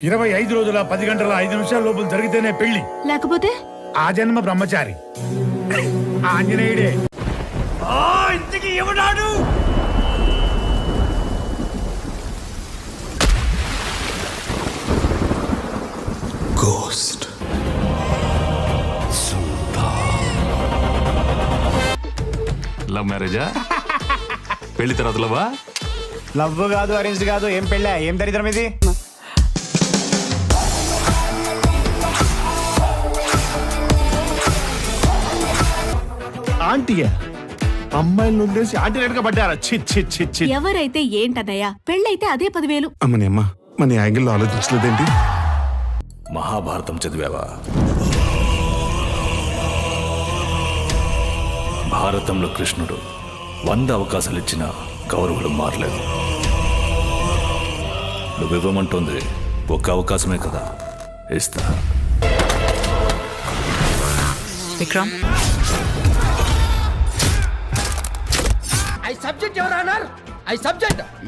25 రోజుల 10 గంటల 5 నిమిషాల లోపల జరిగితేనే పెళ్లి, లేకపోతే ఆ జన్మ బ్రహ్మచారి. ఆంజనేయుడే. ఇంతకీ ఎవడాడు? గోస్ట్. లవ్ మ్యారేజా? పెళ్లి తర్వాత లవ్వా? లవ్ కాదు, అరేంజ్ కాదు, ఏం పెళ్ళా, ఏం దరిద్రం ఇది? ఆంటీయా? అమ్మాయిలు నుండేసి ఆంటీ రేటుగా పడ్డారా? చి. ఎవరైతే ఏంటన్నయ్యా, పెళ్ళైతే అదే 10,000. అమ్మని అమ్మ, మన యాంగిల్లో ఆలోచించలేదేంటి? మహాభారతం చదివావా? భారతంలో కృష్ణుడు 100 అవకాశాలు ఇచ్చిన కౌరవులు మారలేదు. నువ్వివ్వమంటుంది ఒక్క అవకాశమే కదా, ఇస్తా. విక్రమ్,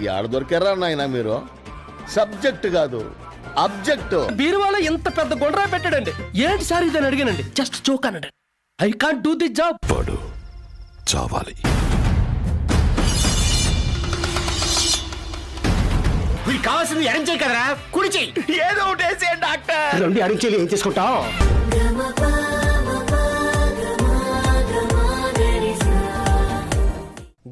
ఈ ఆడ దొరికారా నాయన మీరు? సబ్జెక్ట్ కాదు, అబ్జెక్ట్. బీరువాలో ఎంత పెద్ద గుండ్రా పెట్టాడండి. ఏంటి సార్ ఇదని అడిగానండి. జస్ట్ జోక్ అనండి. I can't do the job. వాడు చావాలి. వీళ్ళు కావాల్సింది అరేంజ్ చేయి కదరా, కుడి చెయ్యి. ఏదో ఒకటి వేసే డాక్టర్. రెండు అరేంజ్ చేయాలి, ఏం చేసుకుంటావు?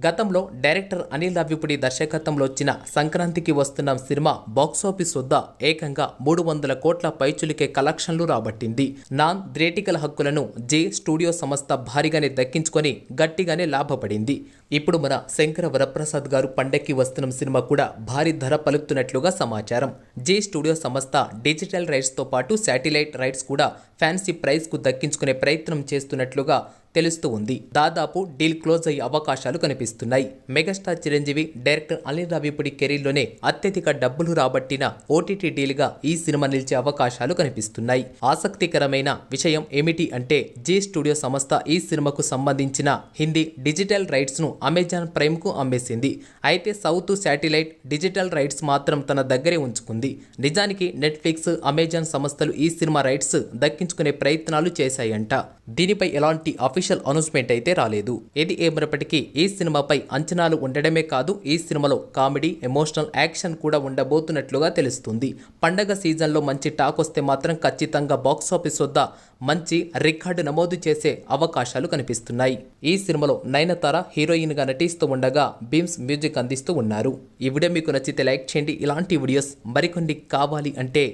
గతంలో డైరెక్టర్ అనిల్ రావిపూడి దర్శకత్వంలో వచ్చిన సంక్రాంతికి వస్తున్న సినిమా బాక్సాఫీస్ వద్ద ఏకంగా 300 కోట్ల పైచులికే కలెక్షన్లు రాబట్టింది. నాన్ థియేట్రికల్ హక్కులను జే స్టూడియో సంస్థ భారీగానే దక్కించుకొని గట్టిగానే లాభపడింది. ఇప్పుడు మన శంకర వరప్రసాద్ గారు పండక్కి వస్తున్న సినిమా కూడా భారీ ధర పలుకుతున్నట్లుగా సమాచారం. జే స్టూడియో సంస్థ డిజిటల్ రైట్స్ తో పాటు శాటిలైట్ రైట్స్ కూడా ఫ్యాన్సీ ప్రైస్ కు దక్కించుకునే ప్రయత్నం చేస్తున్నట్లుగా తెలుస్తూ ఉంది. దాదాపు డీల్ క్లోజ్ అయ్యే అవకాశాలు కనిపిస్తున్నాయి. మెగాస్టార్ చిరంజీవి డైరెక్టర్ అనిల్ రావిపూడి కెరీర్లోనే అత్యధిక డబ్బులు రాబట్టిన ఓటీటీ డీల్ గా ఈ సినిమా నిలిచే అవకాశాలు కనిపిస్తున్నాయి. ఆసక్తికరమైన విషయం ఏమిటి అంటే జీ స్టూడియో సంస్థ ఈ సినిమాకు సంబంధించిన హిందీ డిజిటల్ రైట్స్ ను అమెజాన్ ప్రైమ్ కు అమ్మేసింది. అయితే సౌత్ శాటిలైట్ డిజిటల్ రైట్స్ మాత్రం తన దగ్గరే ఉంచుకుంది. నిజానికి నెట్ఫ్లిక్స్, అమెజాన్ సంస్థలు ఈ సినిమా రైట్స్ దక్కించుకునే ప్రయత్నాలు చేశాయంట. దీనిపై ఎలాంటి అఫీషియల్ అనౌన్స్మెంట్ అయితే రాలేదు. ఇది ఏమైనప్పటికీ ఈ సినిమాపై అంచనాలు ఉండడమే కాదు, ఈ సినిమాలో కామెడీ, ఎమోషనల్ యాక్షన్ కూడా ఉండబోతున్నట్లుగా తెలుస్తుంది. పండగ సీజన్లో మంచి టాక్ వస్తే మాత్రం ఖచ్చితంగా బాక్సాఫీస్ వద్ద మంచి రికార్డు నమోదు చేసే అవకాశాలు కనిపిస్తున్నాయి. ఈ సినిమాలో నయనతార హీరోయిన్ గా నటిస్తూ ఉండగా బీమ్స్ మ్యూజిక్ అందిస్తూ ఉన్నారు. ఈ వీడియో మీకు నచ్చితే లైక్ చేయండి. ఇలాంటి వీడియోస్ మరికొన్ని కావాలి అంటే